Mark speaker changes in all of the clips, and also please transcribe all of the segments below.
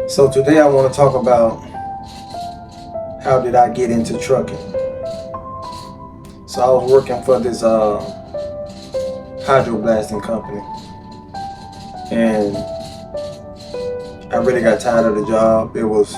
Speaker 1: So today I want to talk about how did I get into trucking. So I was working for this hydroblasting company, and I really got tired of the job. It was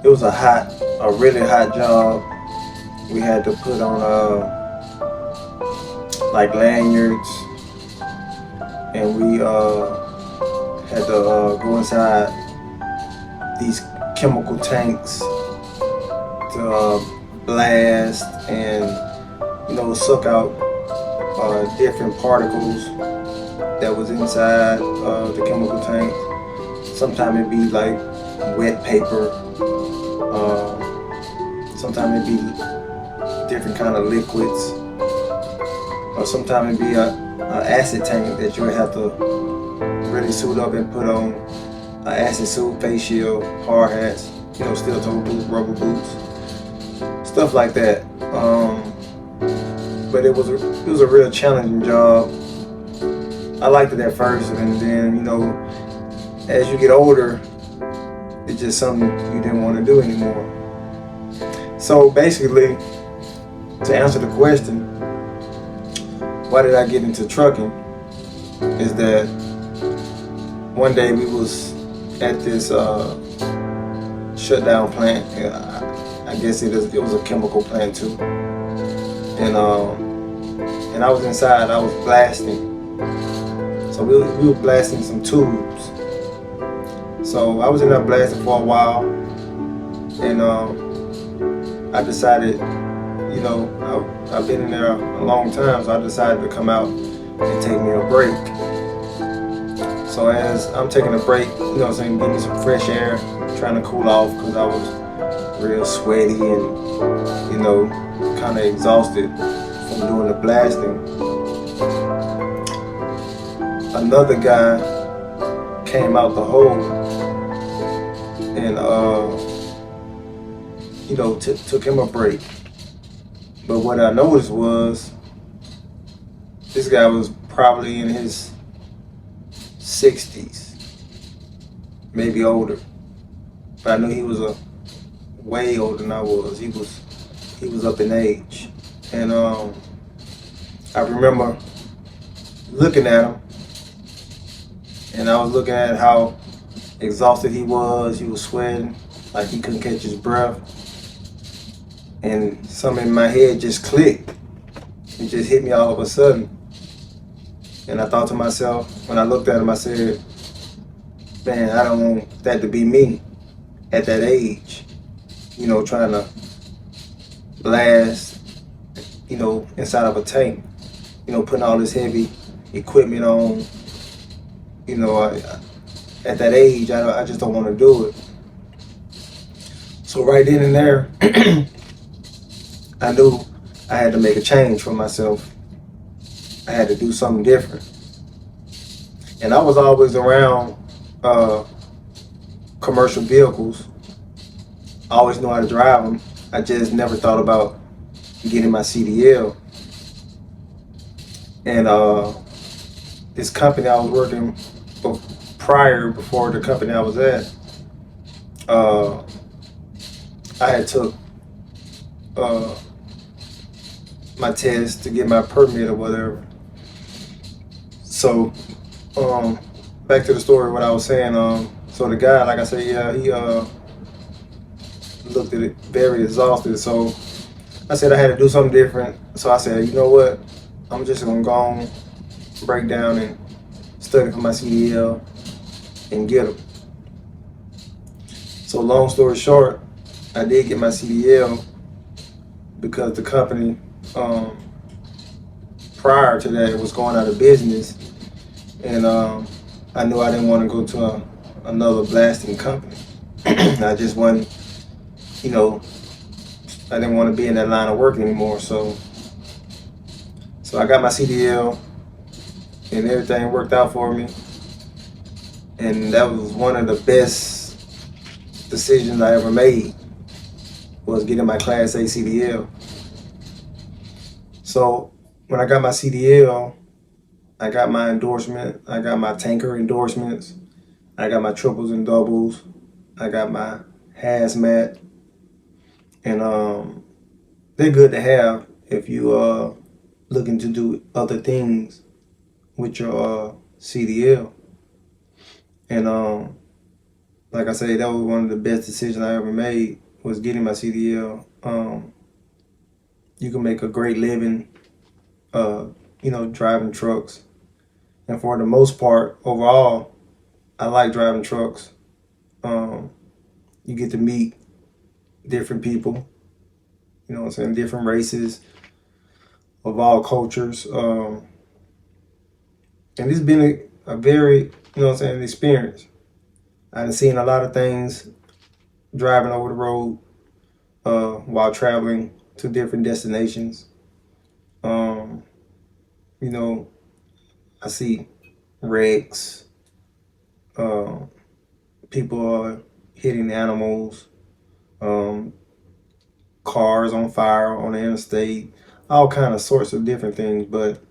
Speaker 1: a really hot job. We had to put on like lanyards, and we had to go inside these chemical tanks to blast and suck out different particles that was inside the chemical tanks. Sometimes it'd be like wet paper. Sometimes it'd be different kind of liquids, or sometimes it'd be a acid tank that you would have to really suit up and put on an acid suit, face shield, hard hats, steel toe boots, rubber boots, stuff like that. But it was a real challenging job. I liked it at first, and then as you get older, it's just something you didn't want to do anymore. So basically, to answer the question, why did I get into trucking, is that one day we was at this shutdown plant. I guess it was a chemical plant too, and I was inside. I was blasting. So we were blasting some tubes. So I was in there blasting for a while, and I decided, I've been in there a long time, so I decided to come out and take me a break. So as I'm taking a break, getting me some fresh air, trying to cool off because I was real sweaty and, kind of exhausted from doing the blasting. Another guy came out the hole and took him a break. But what I noticed was this guy was probably in his 60s, maybe older. But I knew he was way older than I was. He was up in age, and I remember looking at him, and I was looking at how exhausted he was. He was sweating like he couldn't catch his breath. And something in my head just clicked. It just hit me all of a sudden. And I thought to myself, when I looked at him, I said, man, I don't want that to be me at that age. Trying to blast, inside of a tank. Putting all this heavy equipment on. At that age, I just don't want to do it. So right then and there, I knew I had to make a change for myself. I had to do something different. And I was always around commercial vehicles. I always knew how to drive them. I just never thought about getting my CDL. And this company I was working before the company I was at, I had took my test to get my permit or whatever. So back to the story, what I was saying. So the guy, like I said, yeah, he looked at it very exhausted. So I said I had to do something different. So I said, you know what? I'm just gonna go on, break down and study for my CDL and get them. So long story short, I did get my CDL because the company prior to that was going out of business, and I knew I didn't want to go to another blasting company. I just wasn't, I didn't want to be in that line of work anymore. So I got my CDL, and everything worked out for me. And that was one of the best decisions I ever made, was getting my Class A CDL. So when I got my CDL, I got my endorsement, I got my tanker endorsements, I got my triples and doubles. I got my hazmat, and they're good to have if you looking to do other things with your CDL. And like I say, that was one of the best decisions I ever made was getting my CDL. You can make a great living, driving trucks. And for the most part, overall, I like driving trucks. You get to meet different people, you know what I'm saying, different races of all cultures. And it's been a very, experience. I've seen a lot of things driving over the road while traveling to different destinations. You know, I see wrecks, people are hitting animals, cars on fire on the interstate, all kind of sorts of different things. But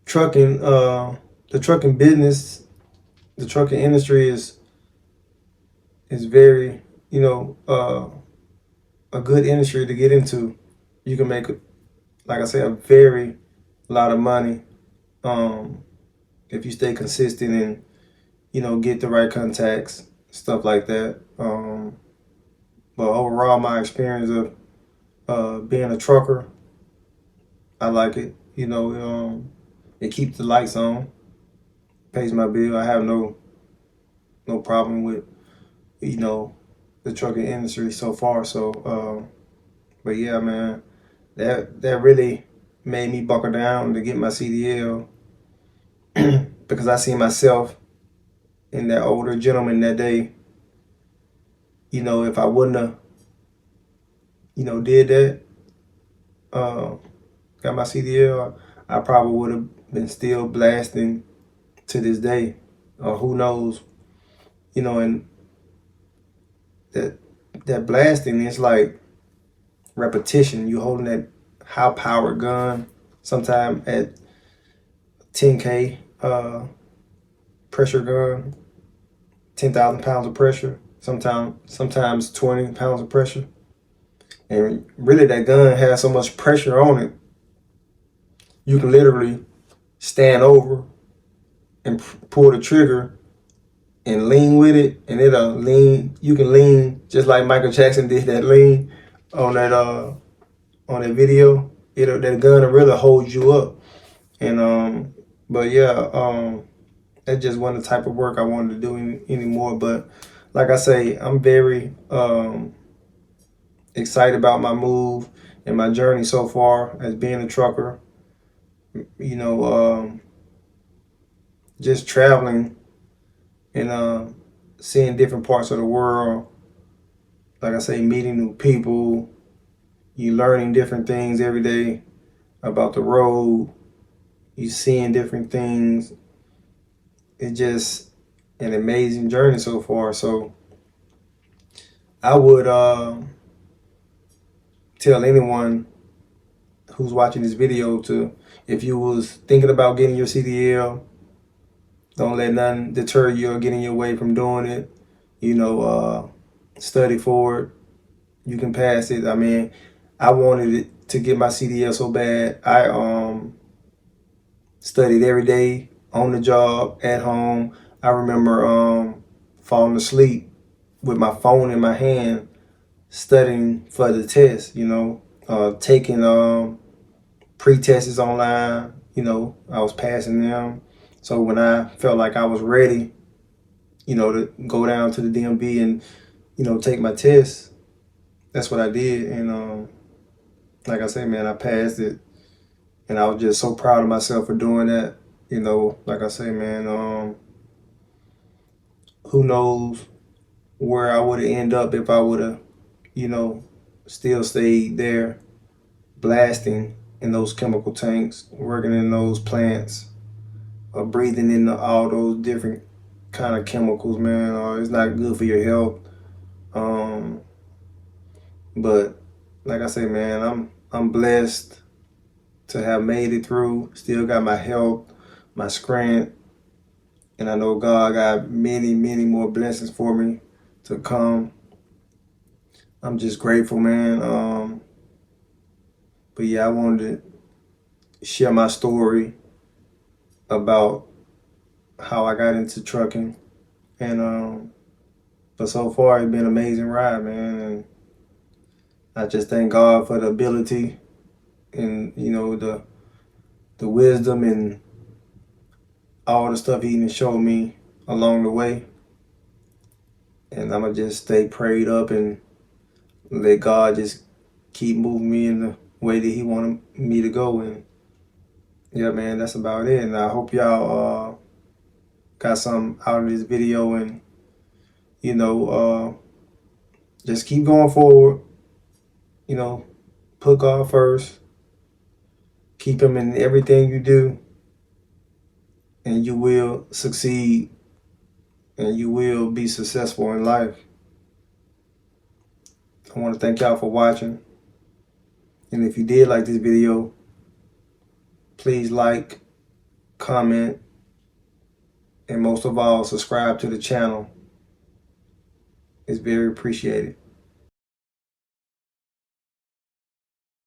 Speaker 1: trucking, the trucking business, the trucking industry is very, a good industry to get into. You can make, like I said, a very lot of money if you stay consistent and get the right contacts, stuff like that. But overall, my experience of being a trucker, I like it. It keeps the lights on, pays my bill. I have no problem with the trucking industry so far. So, but yeah, man, that really made me buckle down to get my CDL because I see myself in that older gentleman that day. If I wouldn't have, did that, got my CDL, I probably would have been still blasting to this day, or who knows, and that blasting is like repetition. You holding that high powered gun, sometime at 10K pressure gun, 10,000 pounds of pressure, sometimes 20 pounds of pressure. And really that gun has so much pressure on it, you can literally stand over and pull the trigger and lean with it, and it'll lean. You can lean just like Michael Jackson did that lean on that video. That gun will really hold you up. And but yeah, that just wasn't the type of work I wanted to do anymore. But like I say, I'm very excited about my move and my journey so far as being a trucker. Just traveling and seeing different parts of the world. Like I say, meeting new people, you learning different things every day about the road, you seeing different things. It's just an amazing journey so far. So I would tell anyone who's watching this video to, if you was thinking about getting your CDL, don't let nothing deter you or get in your way from doing it. Study for it. You can pass it. I mean, I wanted it to get my CDL so bad. I studied every day, on the job, at home. I remember falling asleep with my phone in my hand, studying for the test. Taking pre-tests online. I was passing them. So when I felt like I was ready, to go down to the DMV and take my test, that's what I did. And like I say, man, I passed it, and I was just so proud of myself for doing that. Like I say, man, who knows where I would have ended up if I would have, still stayed there, blasting in those chemical tanks, working in those plants, breathing in all those different kind of chemicals, man. It's not good for your health. But like I say, man, I'm blessed to have made it through. Still got my health, my strength, And I know God got many, many more blessings for me to come. I'm just grateful, man. But yeah, I wanted to share my story about how I got into trucking. And but so far it's been an amazing ride, man. And I just thank God for the ability and the wisdom and all the stuff He even showed me along the way. And I'ma just stay prayed up and let God just keep moving me in the way that He wanted me to go. And yeah, man, that's about it. And I hope y'all got something out of this video. And you know, just keep going forward. You know, put God first. Keep Him in everything you do, and you will succeed, and you will be successful in life. I want to thank y'all for watching. And if you did like this video, please like, comment, and most of all, subscribe to the channel. It's very appreciated.